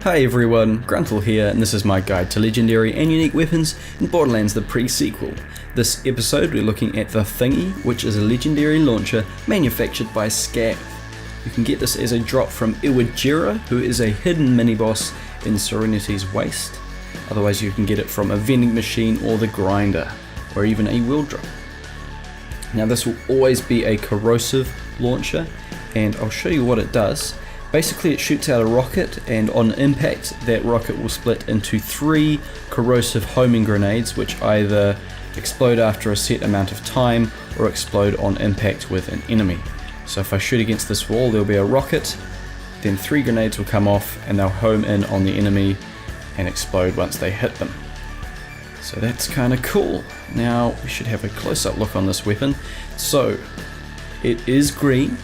Hi everyone, Gruntle here, and this is my guide to legendary and unique weapons in Borderlands the pre-sequel. This episode we're looking at the Thingy, which is a legendary launcher manufactured by Skav. You can get this as a drop from Iwajira, who is a hidden mini-boss in Serenity's Waste. Otherwise you can get it from a vending machine or the grinder, or even a wheel drop. Now this will always be a corrosive launcher, and I'll show you what it does. Basically it shoots out a rocket, and on impact that rocket will split into 3 corrosive homing grenades, which either explode after a set amount of time or explode on impact with an enemy. So if I shoot against this wall, there'll be a rocket, then 3 grenades will come off and they'll home in on the enemy and explode once they hit them. So that's kind of cool. Now we should have a close-up look on this weapon. So it is green.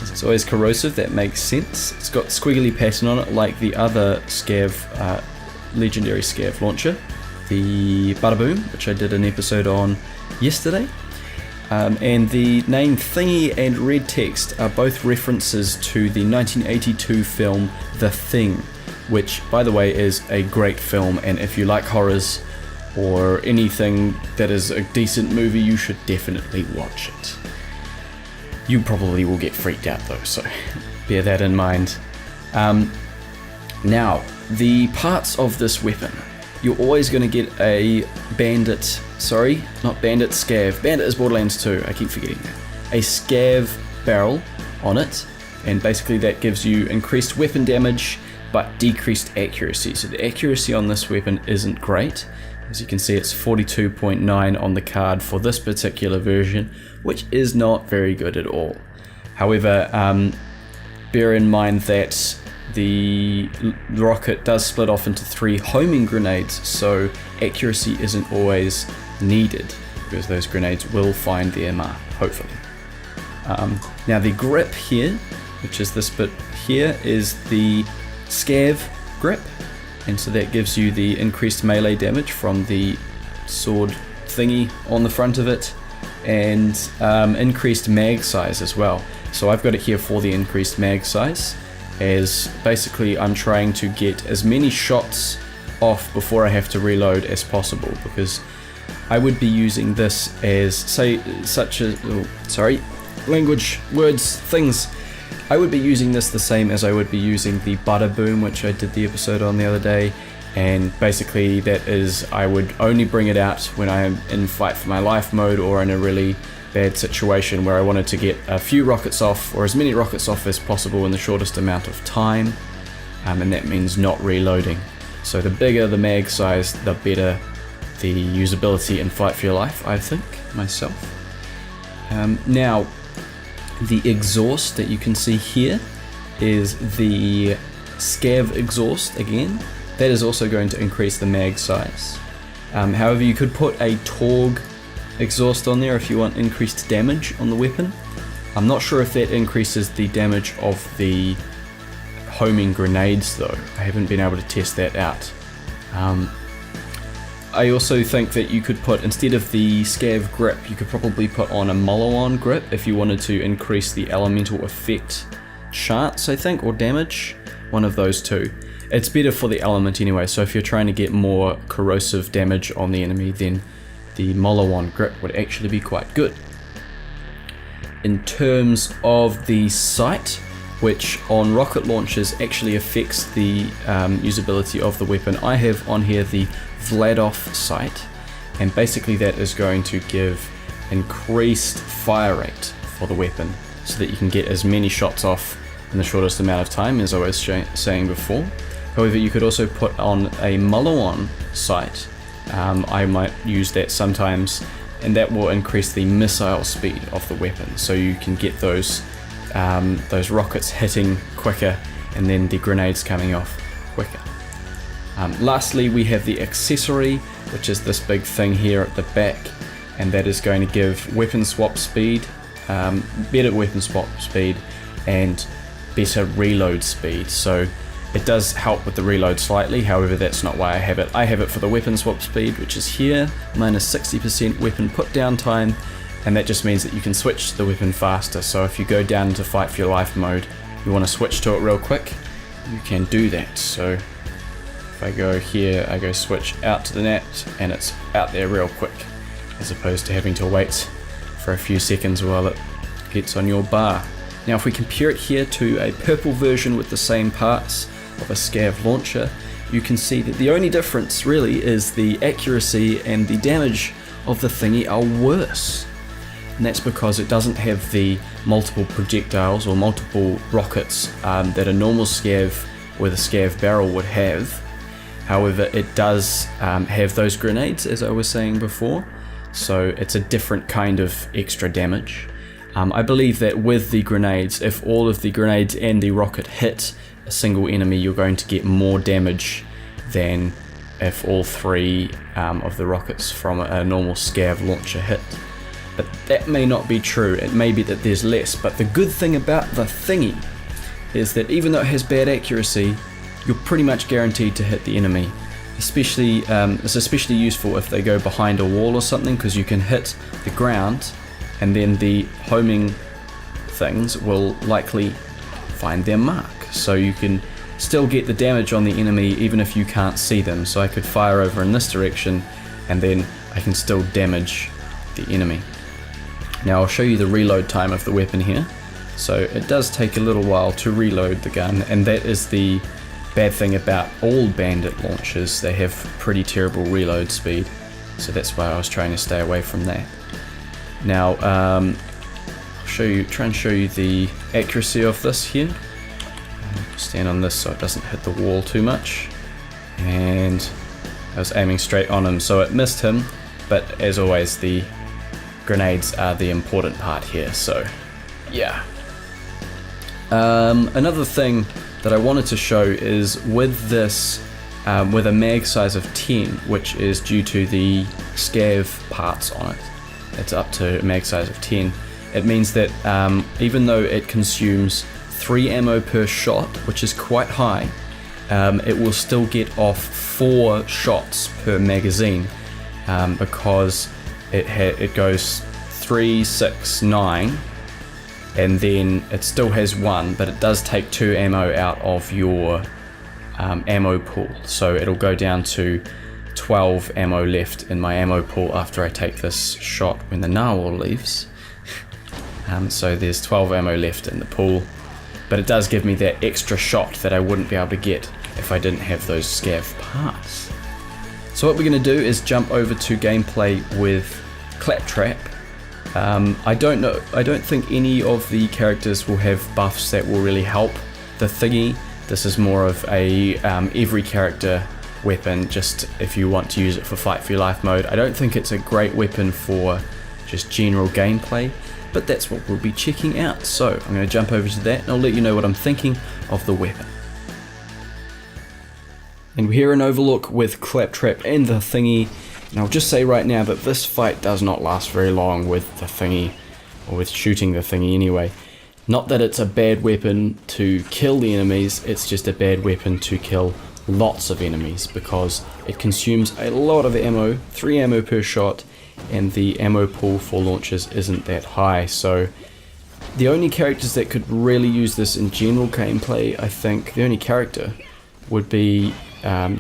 It's always corrosive, that makes sense. It's got squiggly pattern on it like the other Skav, legendary Skav launcher, the Bada-Boom, which I did an episode on yesterday. And the name Thingy and red text are both references to the 1982 film The Thing, which by the way is a great film, and if you like horrors or anything that is a decent movie, you should definitely watch it. You probably will get freaked out though, so bear that in mind. Now, the parts of this weapon. You're always going to get a Skav. Bandit is Borderlands 2, I keep forgetting that. A Skav barrel on it, and basically that gives you increased weapon damage, but decreased accuracy. So the accuracy on this weapon isn't great. As you can see, it's 42.9 on the card for this particular version, which is not very good at all. However, bear in mind that the rocket does split off into 3 homing grenades, so accuracy isn't always needed, because those grenades will find their mark, hopefully. Now the grip here, which is this bit here, is the Skav grip. And so that gives you the increased melee damage from the sword thingy on the front of it, and increased mag size as well. So I've got it here for the increased mag size, as basically I'm trying to get as many shots off before I have to reload as possible, because I would be using this as, I would be using this the same as I would be using the Bada-Boom, which I did the episode on the other day, and basically that is, I would only bring it out when I am in fight for my life mode, or in a really bad situation where I wanted to get a few rockets off, or as many rockets off as possible in the shortest amount of time, and that means not reloading. So the bigger the mag size, the better the usability in Fight for Your Life, I think, myself. Now, the exhaust that you can see here is the Skav exhaust again. That is also going to increase the mag size. However, you could put a Torg exhaust on there if you want increased damage on the weapon. I'm not sure if that increases the damage of the homing grenades though. I haven't been able to test that out. I also think that you could put, instead of the Skav grip, you could probably put on a Molowan grip if you wanted to increase the elemental effect chance, I think, or damage. One of those two. It's better for the element anyway, so if you're trying to get more corrosive damage on the enemy, then the Molowan grip would actually be quite good. In terms of the sight, which on rocket launchers actually affects the usability of the weapon, I have on here the Vladof sight, and basically that is going to give increased fire rate for the weapon, so that you can get as many shots off in the shortest amount of time, as I was saying before. However, you could also put on a Molowan sight. I might use that sometimes, and that will increase the missile speed of the weapon, so you can get those rockets hitting quicker, and then the grenades coming off quicker. Lastly, we have the accessory, which is this big thing here at the back, and that is going to give weapon swap speed, better weapon swap speed, and better reload speed. So it does help with the reload slightly, however that's not why I have it. I have it for the weapon swap speed, which is here, minus 60% weapon put down time, and that just means that you can switch the weapon faster. So if you go down into Fight for Your Life mode, you want to switch to it real quick, you can do that. So if I go here, I go switch out to the net, and it's out there real quick, as opposed to having to wait for a few seconds while it gets on your bar. Now if we compare it here to a purple version with the same parts of a Skav launcher, you can see that the only difference really is the accuracy and the damage of the thingy are worse. And that's because it doesn't have the multiple projectiles or multiple rockets that a normal Skav with a Skav barrel would have. However, it does have those grenades, as I was saying before, so it's a different kind of extra damage. I believe that with the grenades, if all of the grenades and the rocket hit a single enemy, you're going to get more damage than if all three of the rockets from a normal Skav launcher hit. But that may not be true. It may be that there's less, but the good thing about the thingy is that even though it has bad accuracy, you're pretty much guaranteed to hit the enemy. Especially, it's especially useful if they go behind a wall or something, because you can hit the ground and then the homing things will likely find their mark. So you can still get the damage on the enemy even if you can't see them. So I could fire over in this direction and then I can still damage the enemy. Now I'll show you the reload time of the weapon here. So it does take a little while to reload the gun, and that is the bad thing about all bandit launchers. They have pretty terrible reload speed, so that's why I was trying to stay away from that. Now I'll try and show you the accuracy of this here. Stand on this so it doesn't hit the wall too much, and I was aiming straight on him so it missed him, but as always the grenades are the important part here, so yeah. Another thing that I wanted to show is with this, with a mag size of 10, which is due to the Skav parts on it, it's up to a mag size of 10. It means that even though it consumes 3 ammo per shot, which is quite high, it will still get off 4 shots per magazine, because it goes 3, 6, 9, and then it still has 1, but it does take 2 ammo out of your ammo pool, so it'll go down to 12 ammo left in my ammo pool after I take this shot when the narwhal leaves. So there's 12 ammo left in the pool, but it does give me that extra shot that I wouldn't be able to get if I didn't have those Skav parts. So what we're going to do is jump over to gameplay with Claptrap. I don't think any of the characters will have buffs that will really help the thingy. This is more of a every character weapon, just if you want to use it for Fight for Your Life mode. I don't think it's a great weapon for just general gameplay, but that's what we'll be checking out. So I'm going to jump over to that and I'll let you know what I'm thinking of the weapon. And we're here in Overlook with Claptrap and the thingy. And I'll just say right now that this fight does not last very long with the thingy, or with shooting the thingy anyway. Not that it's a bad weapon to kill the enemies, it's just a bad weapon to kill lots of enemies, because it consumes a lot of ammo, 3 ammo per shot, and the ammo pool for launchers isn't that high. So the only characters that could really use this in general gameplay, I think the only character would be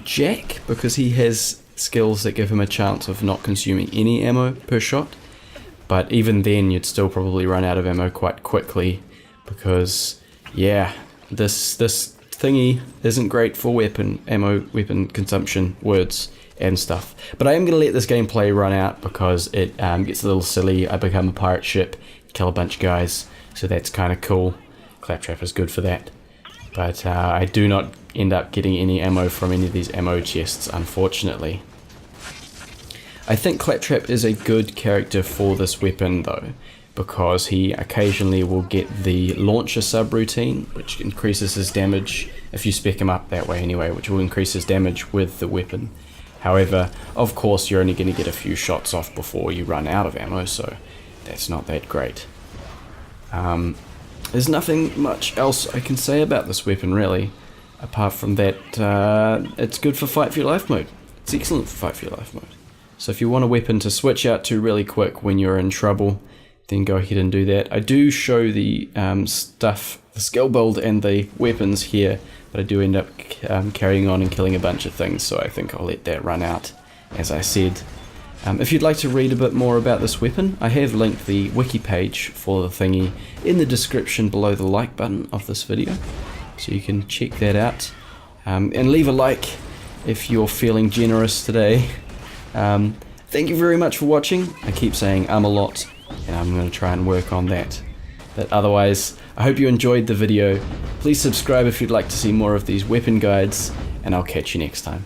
Jack, because he has skills that give him a chance of not consuming any ammo per shot, but even then you'd still probably run out of ammo quite quickly, because yeah, this thingy isn't great for weapon consumption, words and stuff. But I am going to let this gameplay run out because it gets a little silly. I become a pirate ship, kill a bunch of guys, so that's kind of cool. Claptrap is good for that, but I do not end up getting any ammo from any of these ammo chests, unfortunately. I think Claptrap is a good character for this weapon though, because he occasionally will get the launcher subroutine, which increases his damage, if you spec him up that way anyway, which will increase his damage with the weapon. However, of course you're only going to get a few shots off before you run out of ammo, so that's not that great. There's nothing much else I can say about this weapon really, apart from that it's good for Fight for Your Life mode. It's excellent for Fight for Your Life mode. So if you want a weapon to switch out to really quick when you're in trouble, then go ahead and do that. I do show the stuff, the skill build and the weapons here but I do end up carrying on and killing a bunch of things, so I think I'll let that run out, as I said. If you'd like to read a bit more about this weapon, I have linked the wiki page for the thingy in the description below the like button of this video, so you can check that out. And leave a like if you're feeling generous today. Thank you very much for watching. I keep saying a lot, and I'm going to try and work on that. But otherwise, I hope you enjoyed the video. Please subscribe if you'd like to see more of these weapon guides, and I'll catch you next time.